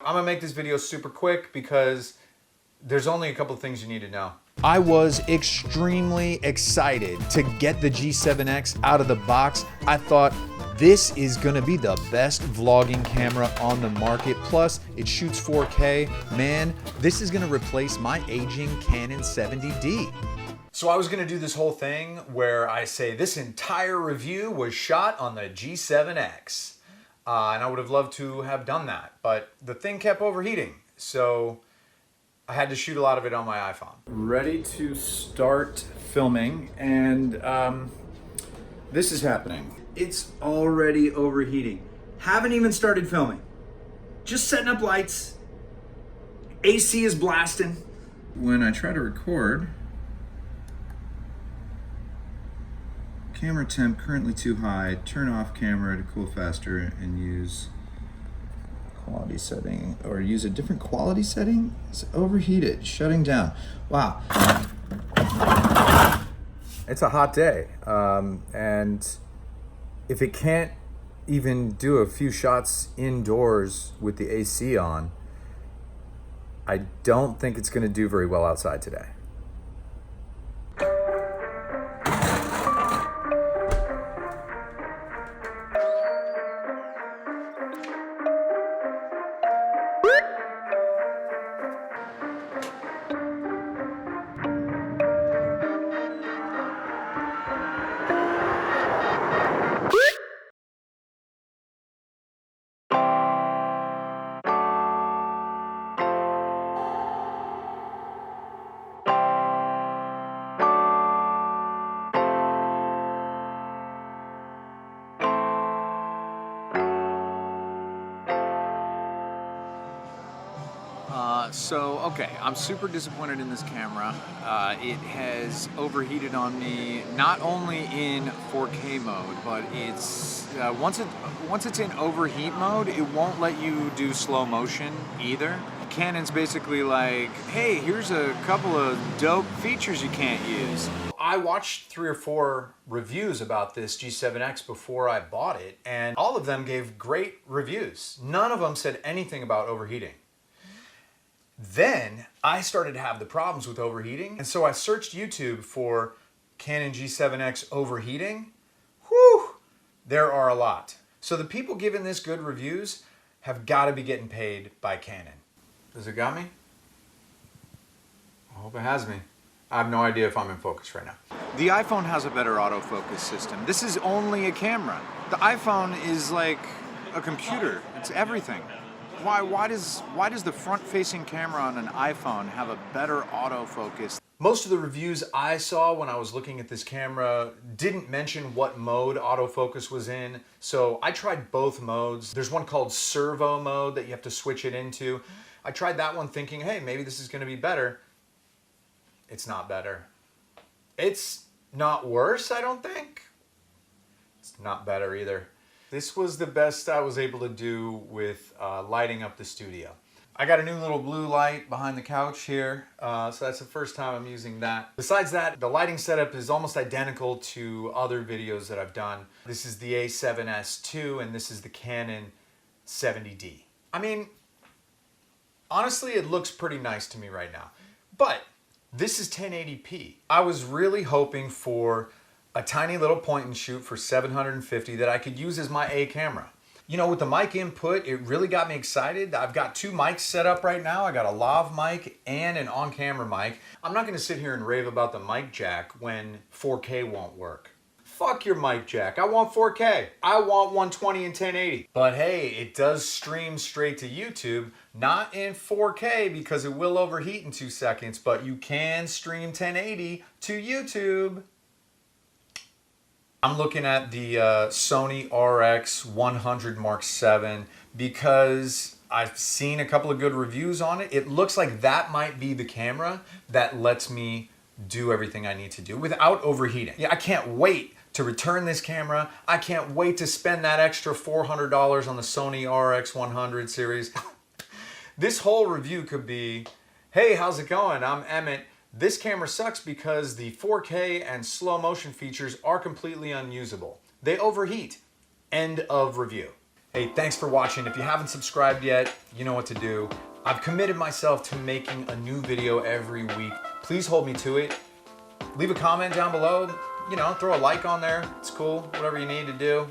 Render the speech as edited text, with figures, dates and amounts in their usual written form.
I'm gonna make this video super quick because there's only a couple of things you need to know. I was extremely excited to get the G7X out of the box. I thought this is gonna be the best vlogging camera on the market. Plus, it shoots 4K. Man, this is gonna replace my aging Canon 70D. So I was gonna do this whole thing where I say this entire review was shot on the G7X. And I would have loved to have done that, but the thing kept overheating. So I had to shoot a lot of it on my iPhone. Ready to start filming, and this is happening. It's already overheating. Haven't even started filming. Just setting up lights. AC is blasting. When I try to record, camera temp currently too high, turn off camera to cool faster and use quality setting, or use a different quality setting. It's overheated, shutting down. Wow. It's a hot day, and if it can't even do a few shots indoors with the AC on, I don't think it's gonna do very well outside today. Okay, I'm super disappointed in this camera. It has overheated on me, not only in 4K mode, but it's once it's in overheat mode, it won't let you do slow motion either. Canon's basically like, hey, here's a couple of dope features you can't use. I watched 3 or 4 reviews about this G7X before I bought it, and all of them gave great reviews. None of them said anything about overheating. Then I started to have the problems with overheating, and so I searched YouTube for Canon G7X overheating. Whew, there are a lot. So the people giving this good reviews have got to be getting paid by Canon. Does it got me? I hope it has me. I have no idea if I'm in focus right now. The iPhone has a better autofocus system. This is only a camera. The iPhone is like a computer. It's everything. Why does the front-facing camera on an iPhone have a better autofocus? Most of the reviews I saw when I was looking at this camera didn't mention what mode autofocus was in, so I tried both modes. There's one called servo mode that you have to switch it into. I tried that one thinking, hey, maybe this is gonna be better. It's not better. It's not worse, I don't think. It's not better either. This was the best I was able to do with lighting up the studio. I got a new little blue light behind the couch here, so that's the first time I'm using that. Besides that, the lighting setup is almost identical to other videos that I've done. This is the A7S II, and this is the Canon 70D. I mean, honestly, it looks pretty nice to me right now, but this is 1080p. I was really hoping for a tiny little point and shoot for $750 that I could use as my A camera. You know, with the mic input, it really got me excited. I've got 2 mics set up right now. I got a lav mic and an on-camera mic. I'm not gonna sit here and rave about the mic jack when 4K won't work. Fuck your mic jack, I want 4K. I want 120 and 1080. But hey, it does stream straight to YouTube, not in 4K because it will overheat in 2 seconds, but you can stream 1080 to YouTube. I'm looking at the Sony RX100 Mark VII because I've seen a couple of good reviews on it. It looks like that might be the camera that lets me do everything I need to do without overheating. Yeah, I can't wait to return this camera. I can't wait to spend that extra $400 on the Sony RX100 series. This whole review could be, hey, how's it going? I'm Emmett. This camera sucks because the 4K and slow motion features are completely unusable. They overheat. End of review. Hey, thanks for watching. If you haven't subscribed yet, you know what to do. I've committed myself to making a new video every week. Please hold me to it. Leave a comment down below. You know, throw a like on there. It's cool. Whatever you need to do.